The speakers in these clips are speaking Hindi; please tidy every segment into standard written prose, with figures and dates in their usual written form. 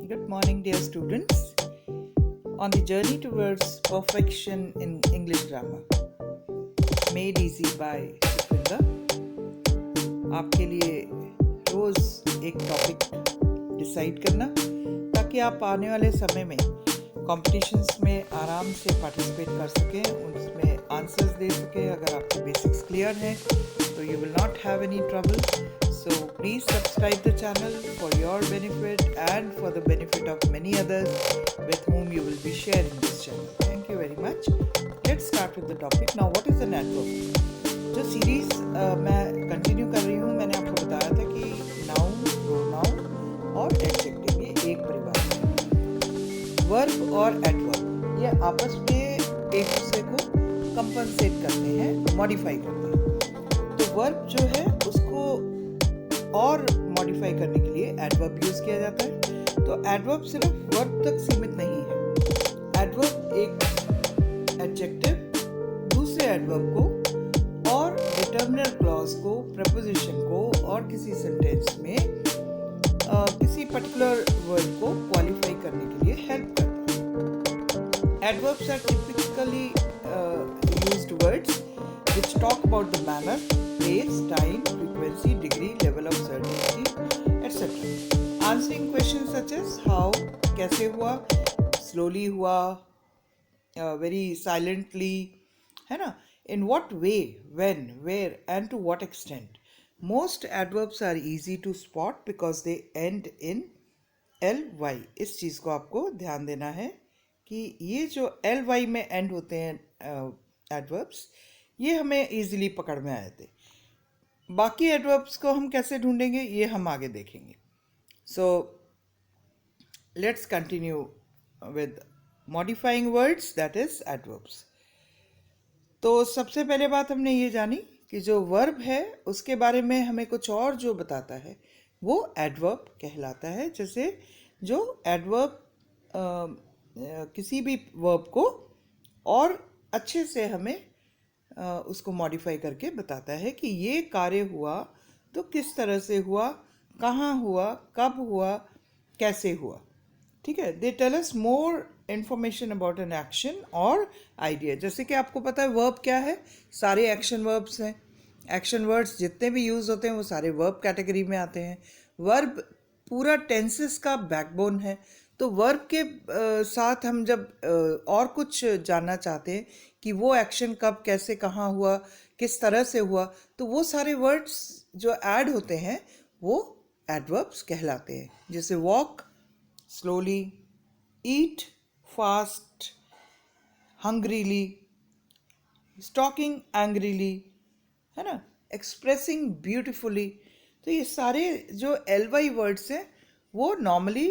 Good morning, dear students. On the journey towards perfection in English grammar, made easy by Sukhvinder. आपके लिए रोज एक टॉपिक डिसाइड करना ताकि आप आने वाले समय में कॉम्पिटिशन्स में आराम से पार्टिसिपेट कर सकें, उसमें आंसर्स दे सकें. अगर आपके बेसिक्स क्लियर हैं तो you will not have any trouble. So please subscribe the channel for your benefit and for the benefit of many others with whom you will be sharing this channel. Thank you very much. Let's start with the topic. Now what is an adverb? जो सीरीज मैं कंटिन्यू कर रही हूँ, मैंने आपको बताया था कि नाउन, प्रोनाउन और एडजेक्टिव ये एक परिवार है. वर्ब और एडवर्ब ये आपस में एक दूसरे को कंपनसेट करते हैं, मॉडिफाई करते हैं. तो वर्ब जो है उसको और मॉडिफाई करने के लिए एडवर्ब यूज किया जाता है. तो एडवर्ब सिर्फ वर्ब तक सीमित नहीं है. एडवर्ब एक एडजेक्टिव दूसरे एडवर्ब को और डिटर्मिनर क्लॉज को, प्रपोजिशन को और किसी सेंटेंस में किसी पर्टिकुलर वर्ड को क्वालिफाई करने के लिए हेल्प करता है. Adverbs are typically used words which talk about the manner, place, time, frequency, degree, level of certainty, etc. Answering questions such as how, कैसे हुआ, slowly हुआ, very silently, है ना, in what way, when, where, and to what extent. Most adverbs are easy to spot because they end in ly. इस चीज़ को आपको ध्यान देना है कि ये जो ly में end होते हैं adverbs, ये हमें इजीली पकड़ में आए थे. बाकी एडवर्ब्स को हम कैसे ढूंढेंगे ये हम आगे देखेंगे. So let's continue with modifying words, that is adverbs. तो सबसे पहले बात हमने ये जानी कि जो वर्ब है उसके बारे में हमें कुछ और जो बताता है वो एडवर्ब कहलाता है. जैसे जो एडवर्ब किसी भी वर्ब को और अच्छे से हमें उसको मॉडिफाई करके बताता है कि ये कार्य हुआ तो किस तरह से हुआ, कहाँ हुआ, कब हुआ, कैसे हुआ. ठीक है. They tell us more information about an action और आइडिया. जैसे कि आपको पता है वर्ब क्या है, सारे एक्शन वर्ब्स हैं. एक्शन वर्ड्स जितने भी यूज़ होते हैं वो सारे वर्ब कैटेगरी में आते हैं. वर्ब पूरा टेंसेस का बैकबोन है. तो वर्ब के साथ हम जब और कुछ जानना चाहते हैं कि वो एक्शन कब, कैसे, कहाँ हुआ, किस तरह से हुआ, तो वो सारे वर्ड्स जो ऐड होते हैं वो एडवर्ब्स कहलाते हैं. जैसे walk slowly, eat fast, हंग्रीली, stocking angrily, है ना, एक्सप्रेसिंग ब्यूटिफुली. तो ये सारे जो ly वर्ड्स हैं वो नॉर्मली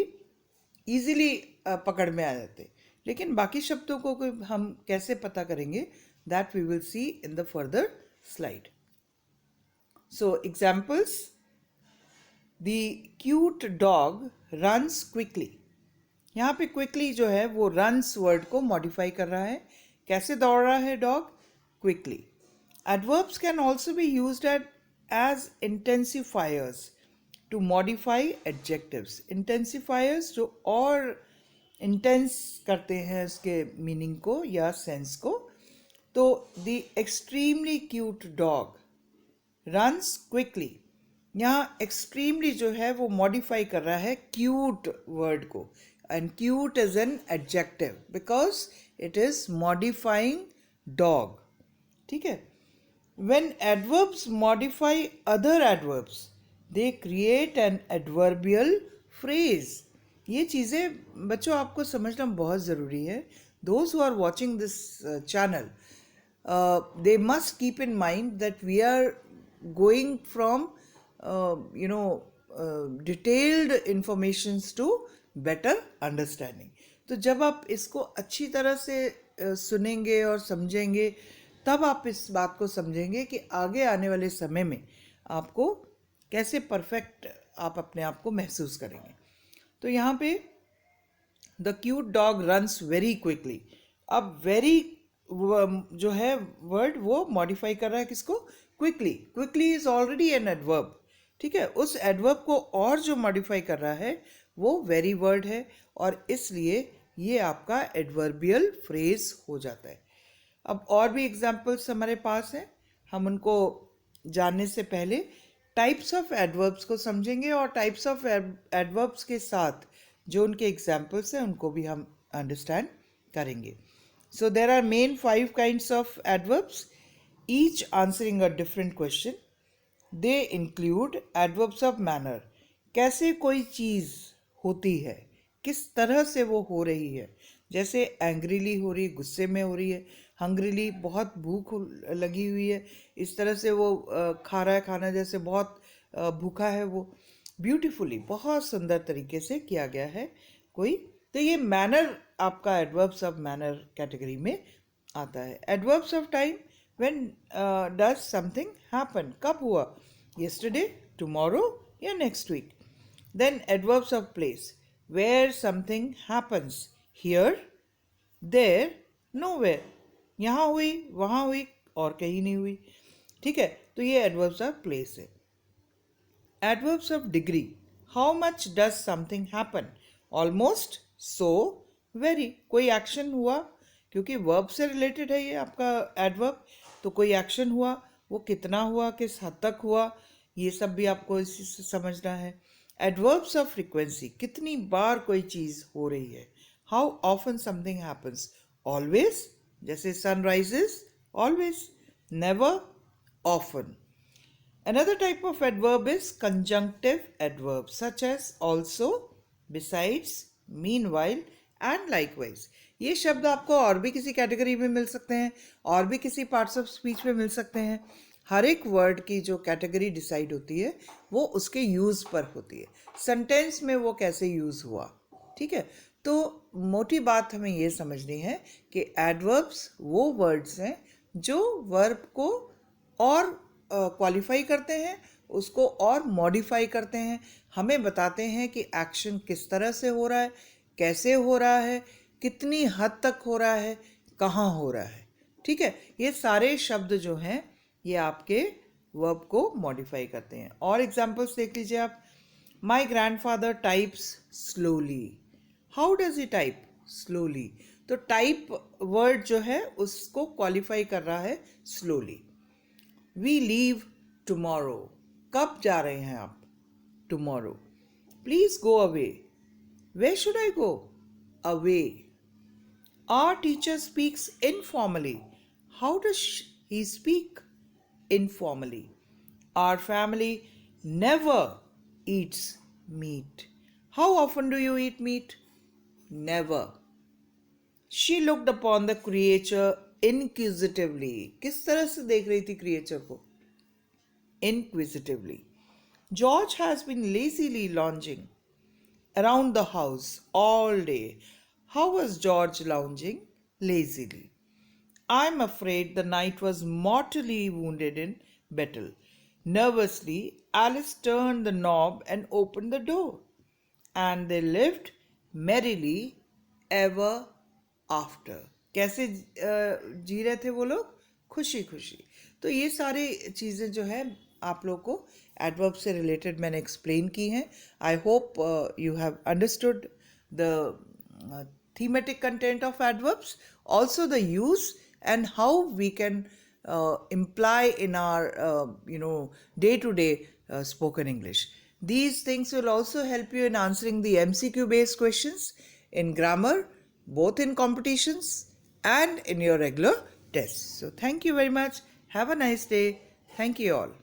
ईजिली पकड़ में आ जाते हैं. लेकिन बाकी शब्दों को हम कैसे पता करेंगे, that we will see in the further slide. So examples. The cute dog runs quickly. यहाँ पे क्विकली जो है वो रन्स वर्ड को मॉडिफाई कर रहा है. कैसे दौड़ रहा है dog? Quickly. Adverbs can also be used as intensifiers to modify adjectives. Intensifiers जो और intense करते हैं उसके meaning को या sense को. तो the extremely cute dog runs quickly. यहाँ extremely जो है वो modify कर रहा है cute word को, and cute is an adjective because it is modifying dog. ठीक है. When adverbs modify other adverbs, they create an adverbial phrase. ये चीज़ें बच्चों आपको समझना बहुत ज़रूरी है. Those who are watching this channel, they must keep in mind that we are going from detailed informations to better understanding. तो जब आप इसको अच्छी तरह से सुनेंगे और समझेंगे तब आप इस बात को समझेंगे कि आगे आने वाले समय में आपको कैसे परफेक्ट आप अपने आप को महसूस करेंगे. तो यहाँ पे the cute dog runs very quickly. अब वेरी जो है वर्ड वो मॉडिफाई कर रहा है किसको? Quickly. Quickly is already an adverb. ठीक है. उस एडवर्ब को और जो मॉडिफाई कर रहा है वो वेरी वर्ड है और इसलिए ये आपका एडवर्बियल फ्रेज हो जाता है। अब और भी एग्जाम्पल्स हमारे पास हैं, हम उनको जानने से पहले टाइप्स ऑफ एडवर्ब्स को समझेंगे और टाइप्स ऑफ एडवर्ब्स के साथ जो उनके एग्जाम्पल्स हैं उनको भी हम अंडरस्टैंड करेंगे। So there are main 5 kinds of adverbs, each answering a different question. They include adverbs of manner, कैसे कोई चीज़ होती है, किस तरह से वो हो रही है, जैसे एंग्रीली हो रही, गुस्से में हो रही है, हंग्रीली बहुत भूख लगी हुई है, इस तरह से वो खा रहा है खाना, जैसे बहुत भूखा है वो, ब्यूटीफुली बहुत सुंदर तरीके से किया गया है कोई। तो ये मैनर आपका एडवर्ब्स ऑफ मैनर कैटेगरी में आता है। Adverbs of time, when does something happen, कब हुआ, yesterday, tomorrow या next week. Then adverbs of place, where something happens, here, there, nowhere, यहाँ हुई, वहाँ हुई और कहीं नहीं हुई। ठीक है, तो ये एडवर्ब्स ऑफ प्लेस है। Adverbs of degree, how much does something happen, almost, so, very, कोई एक्शन हुआ, क्योंकि वर्ब से रिलेटेड है ये आपका एडवर्ब, तो कोई एक्शन हुआ, वो कितना हुआ, किस हद तक हुआ, ये सब भी आपको इसी से समझना है। एडवर्ब्स ऑफ फ्रीक्वेंसी, कितनी बार कोई चीज़ हो रही है, how often something happens, always, जैसे sun rises, always, never, often. Another type of adverb is conjunctive adverbs such as also, besides, meanwhile and likewise. ये शब्द आपको और भी किसी कैटेगरी में मिल सकते हैं, और भी किसी पार्ट्स ऑफ स्पीच में मिल सकते हैं। हर एक वर्ड की जो कैटेगरी डिसाइड होती है वो उसके यूज़ पर होती है, सेंटेंस में वो कैसे यूज़ हुआ। ठीक है, तो मोटी बात हमें ये समझनी है कि एडवर्ब्स वो वर्ड्स हैं जो वर्ब को और क्वालिफाई करते हैं, उसको और मॉडिफाई करते हैं, हमें बताते हैं कि एक्शन किस तरह से हो रहा है, कैसे हो रहा है, कितनी हद तक हो रहा है, कहाँ हो रहा है। ठीक है, ये सारे शब्द जो हैं ये आपके वर्ब को मॉडिफाई करते हैं। और एग्जांपल्स देख लीजिए आप। माई grandfather types slowly, how does he type, slowly. तो टाइप वर्ड जो है उसको क्वालिफाई कर रहा है स्लोली। We leave tomorrow, कब जा रहे हैं आप, tomorrow. Please go away, where should I go, away. Our teacher speaks informally, how does he speak, informally. Our family never eats meat, how often do you eat meat, never. She looked upon the creature inquisitively, किस तरह से देख रही थी क्रिएचर को, inquisitively. George has been lazily lounging around the house all day. How was George lounging lazily? I'm afraid the knight was mortally wounded in battle. Nervously, Alice turned the knob and opened the door, and they lived merrily ever after. कैसे जी रहे थे वो लोग, खुशी खुशी। तो ये सारी चीज़ें जो है आप लोग को एडवर्ब से रिलेटेड मैंने एक्सप्लेन की हैं। I hope you have understood the thematic content of adverbs, also the use and how we can imply in our day-to-day spoken English. These things will also help you in answering the MCQ based questions in grammar, both in competitions and in your regular tests. So thank you very much. Have a nice day. Thank you all.